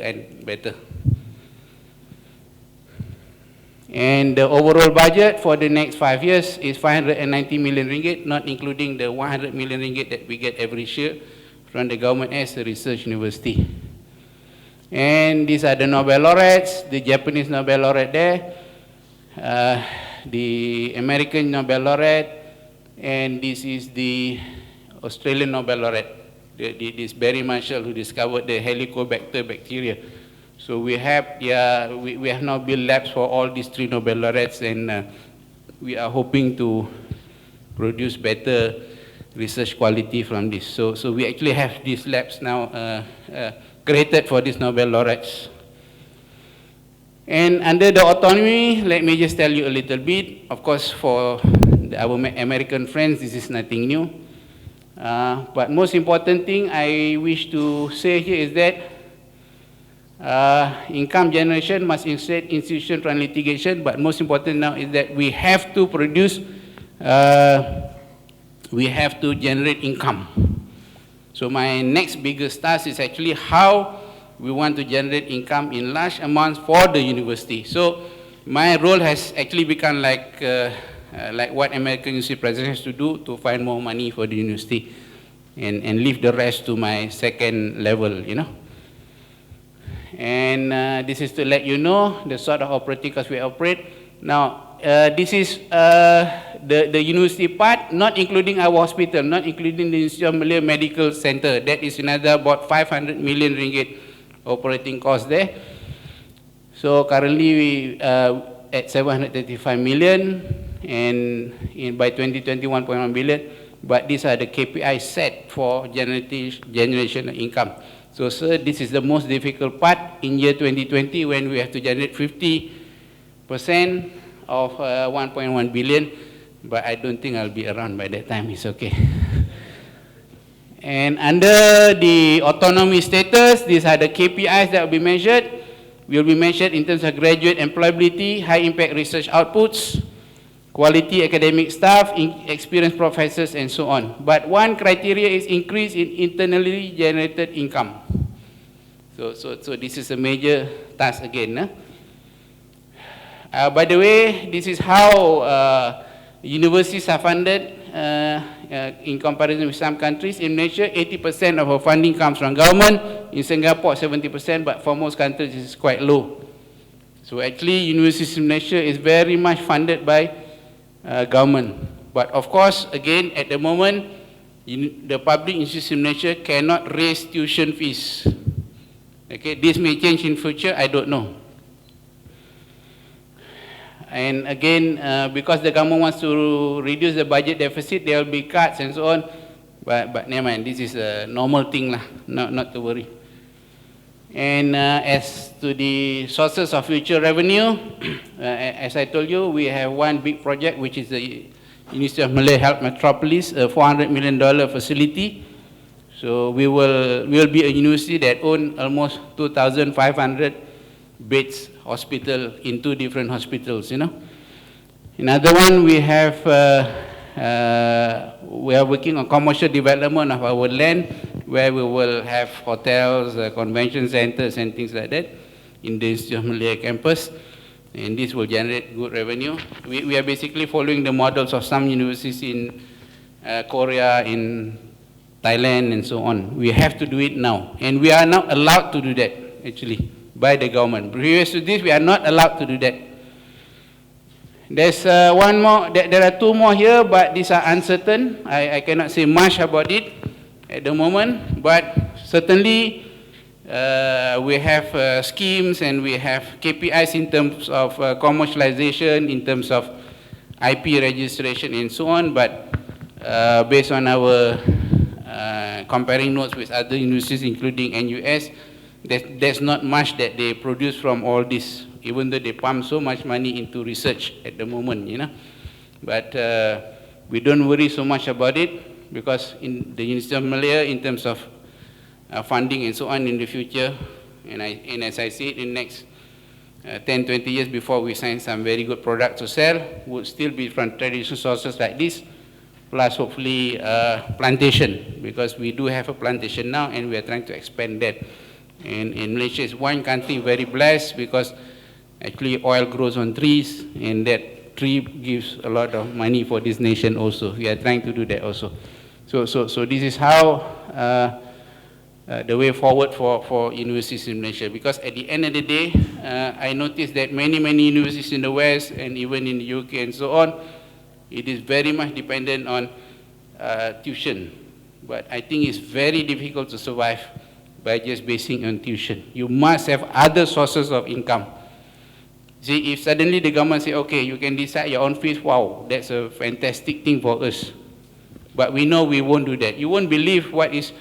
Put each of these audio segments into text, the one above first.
and better. And the overall budget for the next 5 years is 590 million ringgit, not including the 100 million ringgit that we get every year from the government as a research university. And these are the Nobel laureates, the Japanese Nobel laureate there, the American Nobel laureate, and this is the Australian Nobel laureate, this Barry Marshall, who discovered the Helicobacter bacteria. So we have now built labs for all these 3 Nobel laureates, and we are hoping to produce better research quality from this. So we actually have these labs now created for these Nobel laureates. And under the autonomy, let me just tell you a little bit. Of course, for our American friends, this is nothing new. But most important thing I wish to say here is that income generation must instead institution from litigation, but most important now is that we have to produce, we have to generate income. So my next biggest task is actually how we want to generate income in large amounts for the university. So my role has actually become like what American University President has to do, to find more money for the university and leave the rest to my second level, you know. And this is to let you know the sort of operating costs we operate. Now, this is the university part, not including our hospital, not including the Institute of Malay Medical Center. That is another about 500 million ringgit operating cost there. So currently we at 735 million, and by 2020, 1.1 billion. But these are the KPIs set for generation of income. So, sir, this is the most difficult part in year 2020, when we have to generate 50% of 1.1 billion, but I don't think I'll be around by that time. It's okay. And under the autonomy status, these are the KPIs that will be measured. Will be measured in terms of graduate employability, high impact research outputs, quality academic staff, experienced professors, and so on. But one criteria is increase in internally generated income. So this is a major task again. By the way, this is how universities are funded in comparison with some countries. In Malaysia, 80% of our funding comes from government. In Singapore, 70%, but for most countries, it's quite low. So actually, universities in Malaysia is very much funded by government. But of course, again, at the moment, the public institutions in Malaysia cannot raise tuition fees. Okay, this may change in future, I don't know. And again, because the government wants to reduce the budget deficit, there will be cuts and so on. But never mind, this is a normal thing, not to worry. And as to the sources of future revenue, as I told you, we have one big project, which is the University of Malay Health Metropolis, a $400 million facility. So we will be a university that owns almost 2,500 beds hospital in 2 different hospitals, you know. Another one, we are working on commercial development of our land, where we will have hotels, convention centers, and things like that in the Institute of Malay campus, and this will generate good revenue. We are basically following the models of some universities in Korea, in Thailand, and so on. We have to do it now, and we are not allowed to do that, actually, by the government. Previous to this, we are not allowed to do that. There's one more, there are 2 more here, but these are uncertain. I cannot say much about it at the moment, but certainly we have schemes, and we have KPIs in terms of commercialization, in terms of IP registration, and so on. But based on our comparing notes with other universities, including NUS, there's not much that they produce from all this, even though they pump so much money into research at the moment, you know. But we don't worry so much about it, because in the University of Malaya, in terms of funding and so on in the future, and as I see it, in the next 10, 20 years before we sign some very good product to sell, would still be from traditional sources like this, plus hopefully plantation, because we do have a plantation now, and we are trying to expand that And Malaysia is one country very blessed because actually oil grows on trees, and that tree gives a lot of money for this nation also. We are trying to do that also. So this is how the way forward for universities in Malaysia, because at the end of the day, I noticed that many universities in the West and even in the UK and so on, it is very much dependent on tuition. But I think it's very difficult to survive by just basing on tuition. You must have other sources of income. See, if suddenly the government say, okay, you can decide your own fees, wow, that's a fantastic thing for us. But we know we won't do that. You won't believe what is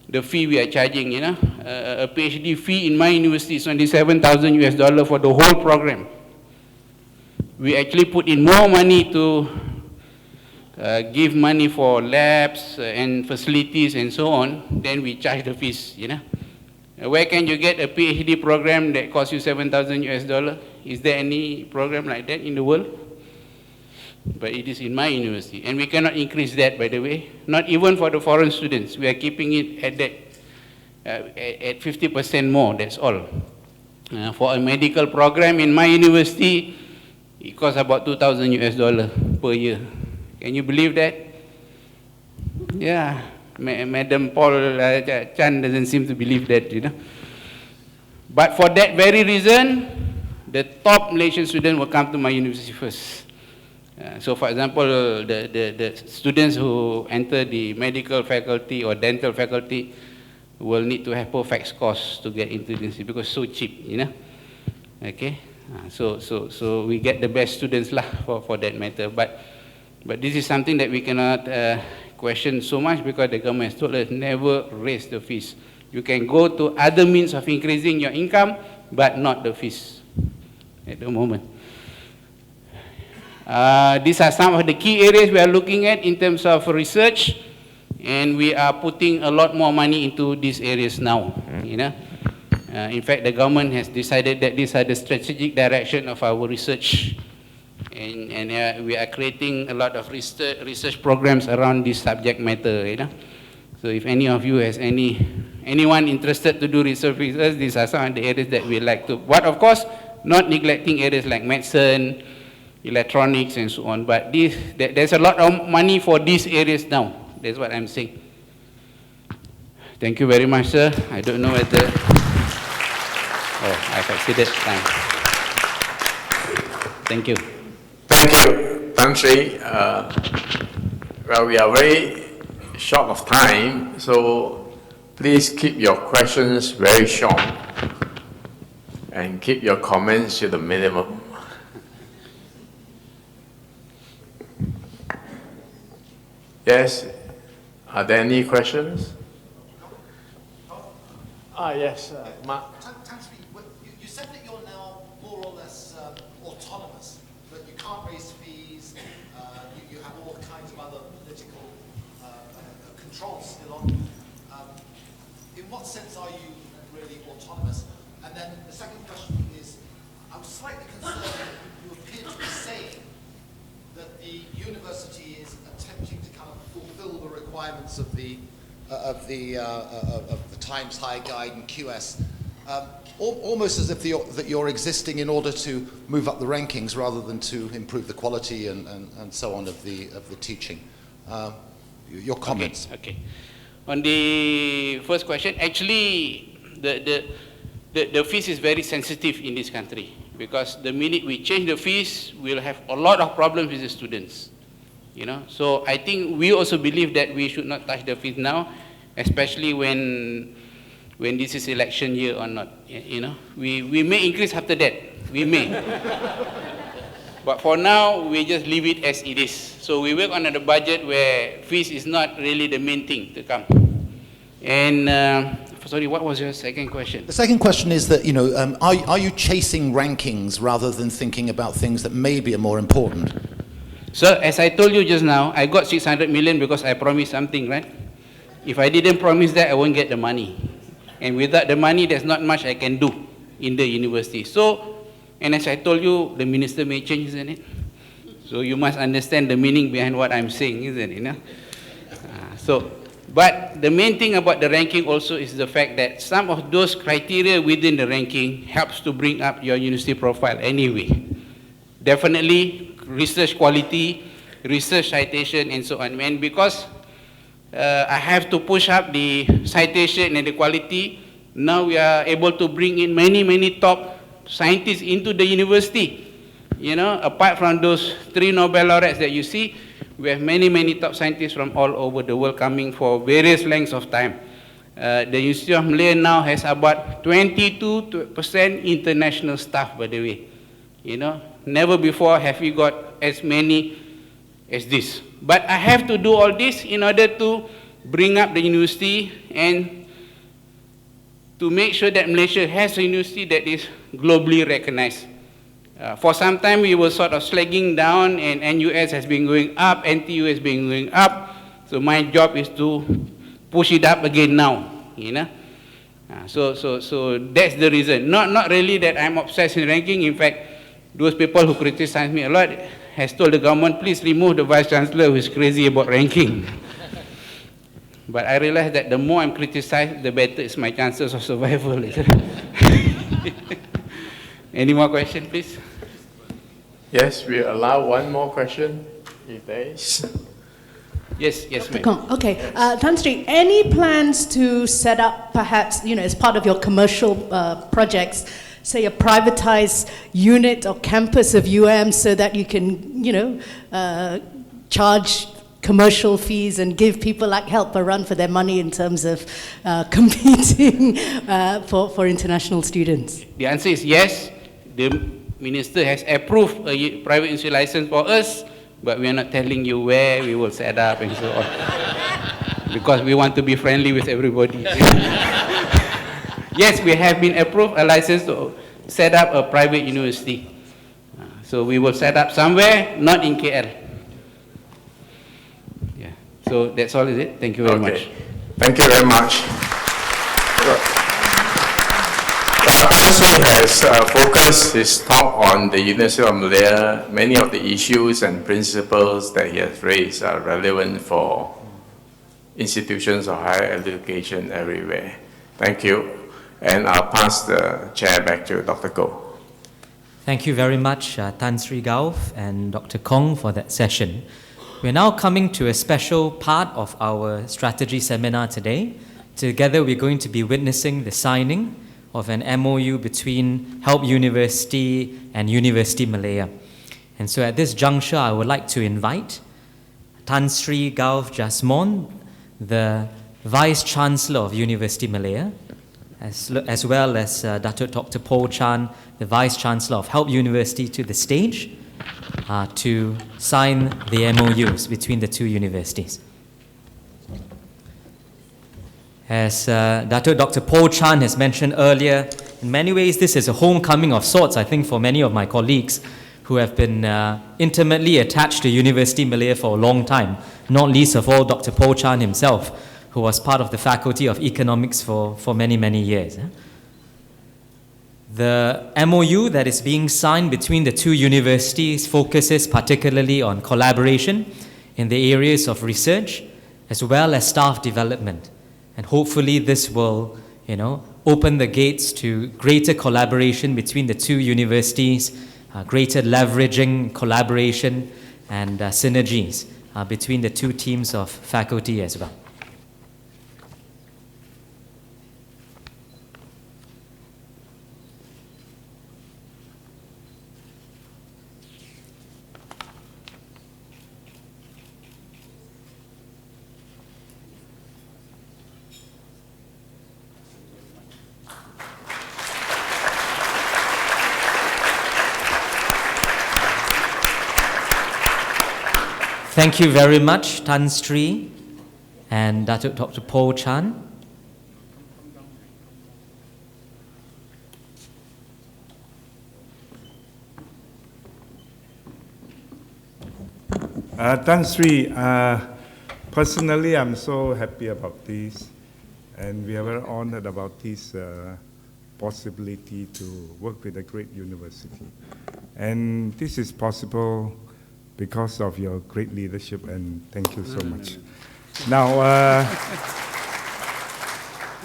the fee we are charging, you know. A PhD fee in my university is only $7,000 for the whole program. We actually put in more money to give money for labs and facilities and so on, then we charge the fees, you know. Where can you get a PhD program that costs you $7,000? Is there any program like that in the world? But it is in my university, and we cannot increase that, by the way. Not even for the foreign students. We are keeping it at that, at 50% more, that's all. For a medical program in my university, it costs about $2,000 per year. Can you believe that? Yeah, Madam Paul Chan doesn't seem to believe that, you know. But for that very reason, the top Malaysian student will come to my university first. So for example, the students who enter the medical faculty or dental faculty will need to have perfect scores to get into this because it's so cheap, you know. Okay, so we get the best students lah for that matter. But this is something that we cannot question so much because the government has told us never raise the fees. You can go to other means of increasing your income, but not the fees at the moment. These are some of the key areas we are looking at in terms of research, and we are putting a lot more money into these areas now, you know. In fact, the government has decided that these are the strategic direction of our research, and we are creating a lot of research programs around this subject matter, you know. So if any of you has anyone interested to do research with us, these are some of the areas that we like to, but of course, not neglecting areas like medicine, electronics and so on, but there's a lot of money for these areas now. That's what I'm saying. Thank you very much, sir. I don't know whether... Oh, I've exceeded time. Thank you. Thank you, Tan Sri. Well, we are very short of time, so please keep your questions very short and keep your comments to the minimum. Yes, are there any questions? Yes, Mark. You said that you're now more or less autonomous, that you can't raise fees, you have all kinds of other political controls still on you. In what sense are you really autonomous? And then the second question is, I was slightly concerned that you appear to be saying that the university is attempting to kind of fulfill the requirements of the Times High Guide and QS, almost as if that you're existing in order to move up the rankings rather than to improve the quality and so on of the teaching. Your comments. Okay. On the first question, actually, the fees is very sensitive in this country because the minute we change the fees, we'll have a lot of problems with the students. You know, so I think we also believe that we should not touch the fees now, especially when this is election year or not. You know, we may increase after that. We may. But for now, we just leave it as it is. So we work on the budget where fees is not really the main thing to come. And sorry, what was your second question? The second question is that, you know, are you chasing rankings rather than thinking about things that maybe are more important? So as I told you just now, I got 600 million because I promised something, right? If I didn't promise that, I won't get the money. And without the money, there's not much I can do in the university. So, and as I told you, the minister may change, isn't it? So you must understand the meaning behind what I'm saying, isn't it? You know? But the main thing about the ranking also is the fact that some of those criteria within the ranking helps to bring up your university profile anyway. Definitely research quality, research citation, and so on. And because I have to push up the citation and the quality, now we are able to bring in many top scientists into the university. You know, apart from those 3 Nobel laureates that you see, we have many top scientists from all over the world coming for various lengths of time. The University of Malaya now has about 22% international staff, by the way. You know, never before have we got as many as this. But I have to do all this in order to bring up the university and to make sure that Malaysia has a university that is globally recognized. For some time we were sort of slagging down, and NUS has been going up, NTU has been going up. So my job is to push it up again now, you know. So that's the reason. Not really that I'm obsessed in ranking. In fact, those people who criticize me a lot has told the government, please remove the Vice Chancellor who is crazy about ranking. But I realize that the more I'm criticized, the better is my chances of survival. Any more questions, please? Yes, we allow one more question, if there is. Yes, ma'am. Okay, Tan Sri, any plans to set up perhaps, as part of your commercial projects, say a privatized unit or campus of so that you can, charge commercial fees and give people like help a run for their money in terms of competing for international students? The answer is yes. The minister has approved a private institute license for us, but we are not telling you where we will set up and so on, because we want to be friendly with everybody. Yes, we have been approved a license to set up a private university. So we will set up somewhere, not in KL. Yeah. So that's all, is it? Thank you very much. Thank you very much. Tan Sri has focused his talk on the University of Malaya. Many of the issues and principles that he has raised are relevant for institutions of higher education everywhere. Thank you. And I'll pass the chair back to Dr. Goh. Thank you very much, Tan Sri Gauth and Dr. Kong, for that session. We're now coming to a special part of our strategy seminar today. Together, we're going to be witnessing the signing of an MOU between Help University and University Malaya. And so at this juncture, I would like to invite Tan Sri Gauth Jasman, the Vice Chancellor of University Malaya, as well as Dr. Paul Chan, the Vice Chancellor of Help University, to the stage to sign the MOUs between the two universities. As Dr. Paul Chan has mentioned earlier, in many ways this is a homecoming of sorts, I think, for many of my colleagues who have been intimately attached to University Malaya for a long time, not least of all Dr. Paul Chan himself, who was part of the Faculty of Economics for many years. The MOU that is being signed between the two universities focuses particularly on collaboration in the areas of research as well as staff development. And hopefully this will, open the gates to greater collaboration between the two universities, greater leveraging, collaboration, and synergies between the two teams of faculty as well. Thank you very much, Tan Sri and Dr. Paul Chan. Tan Sri, personally, I'm so happy about this, and we are very honored about this possibility to work with a great university. And this is possible because of your great leadership, and thank you so much. Now,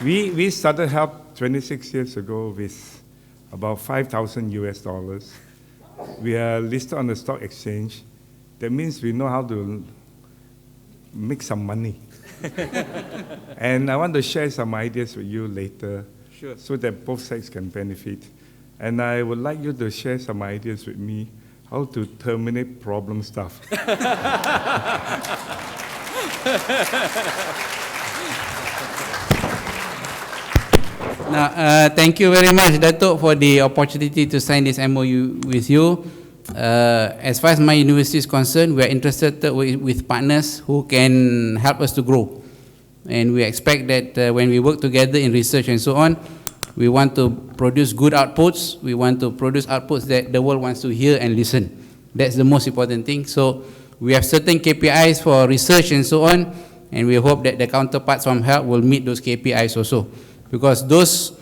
we started help 26 years ago with about 5,000 US dollars. We are listed on the stock exchange. That means we know how to make some money. And I want to share some ideas with you later, Sure. so that both sides can benefit. And I would like you to share some ideas with me how to terminate problem stuff. Now, thank you very much, Datuk, for the opportunity to sign this MOU with you. As far as my university is concerned, we are interested with partners who can help us to grow. And we expect that when we work together in research and so on, we want to produce good outputs. We want to produce outputs that the world wants to hear and listen. That's the most important thing. So we have certain KPIs for research and so on, and we hope that the counterparts from HELP will meet those KPIs also. Because those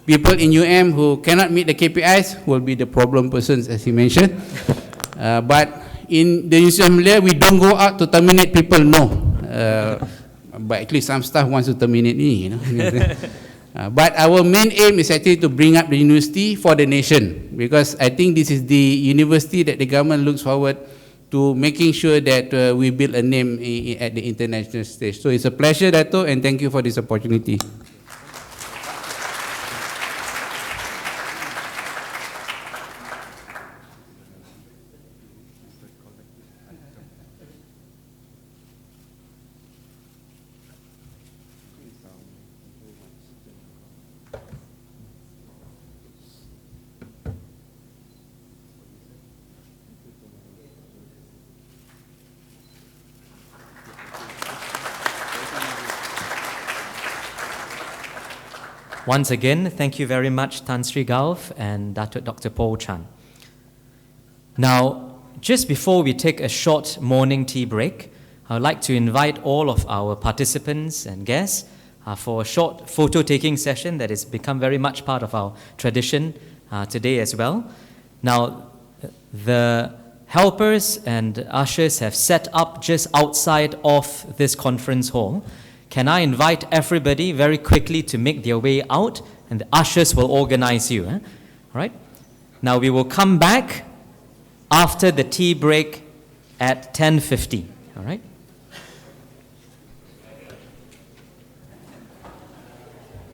people in UM who cannot meet the KPIs will be the problem persons, as you mentioned. But in the University of Malaya, we don't go out to terminate people, no. But at least some staff wants to terminate me, you know. But our main aim is actually to bring up the university for the nation, because I think this is the university that the government looks forward to making sure that we build a name at the international stage. So it's a pleasure, Dato', and thank you for this opportunity. Once again, thank you very much, Tan Sri Gauth and Dr. Paul Chan. Now, just before we take a short morning tea break, I would like to invite all of our participants and guests for a short photo-taking session that has become very much part of our tradition today as well. Now, the helpers and ushers have set up just outside of this conference hall. Can I invite everybody very quickly to make their way out, and the ushers will organize you. All right? Now we will come back after the tea break at 10:50. All right?